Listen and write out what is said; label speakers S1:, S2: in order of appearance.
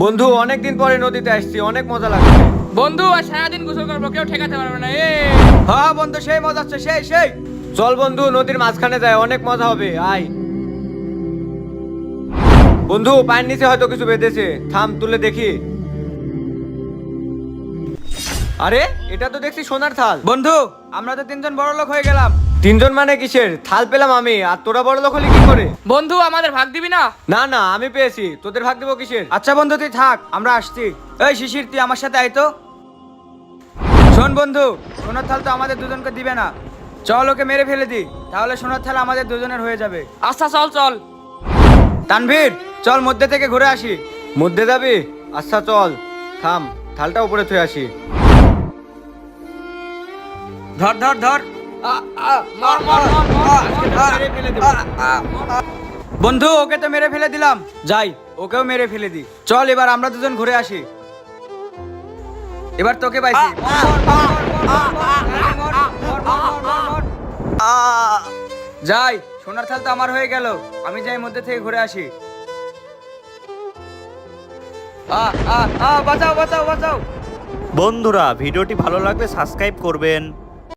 S1: বন্ধু অনেকদিন পরে নদীতে আসছি, অনেক মজা লাগছে।
S2: বন্ধু আর সারাদিন গোসল করবো, কেউ ঠেকাতে পারবে না।
S1: হ্যাঁ বন্ধু, সেই মজা হচ্ছে, সেই চল বন্ধু নদীর মাঝখানে যায়, অনেক মজা হবে, আয়। বন্ধু পায়ের নিচে হয়তো কিছু বেঁধেছে, থাম তুলে দেখি। আরে এটা তো দেখছি সোনার থাল।
S3: বন্ধু আমরা তো তিনজন বড় লোক হয়ে গেলাম।
S1: তিনজন মানে কিসের? থাল পেলাম আমি, আর তোরা বড় লোক হলি কি করে?
S2: বন্ধু আমাদের ভাগ দিবি না?
S1: না না, আমি পেয়েছি, তোদের ভাগ দেবো কিসের?
S3: আচ্ছা বন্ধু তুই থাক, আমরা আসছি। এই শিশির তুই আমার সাথে আয় তো। শোন বন্ধু, সোনার থাল তো আমাদের দুজনকে দিবে না, চল ওকে মেরে ফেলে দি, তাহলে সোনার থাল আমাদের দুজনের হয়ে যাবে।
S2: আচ্ছা চল চল।
S3: তানভীর চল মধ্যে থেকে ঘুরে আসি।
S1: মধ্যে যাবি? আচ্ছা চল, থাম থালটা উপরে থুয়ে আসি।
S3: ধর ধর ধর।
S1: মেরে ফেলে দেবো।
S3: বন্ধু ওকে তো মেরে ফেলে দিলাম, যাই ওকেও মেরে ফেলে দি। চল এবার আমরা দুজন ঘুরে আসি। এবার তোকে পাইছি। যাই, সোনার থাল তো আমার হয়ে গেল, আমি যাই মধ্যে থেকে ঘুরে আসি। বাঁচাও বাঁচাও বাঁচাও।
S4: বন্ধুরা ভিডিওটি ভালো লাগলে সাবস্ক্রাইব করবেন।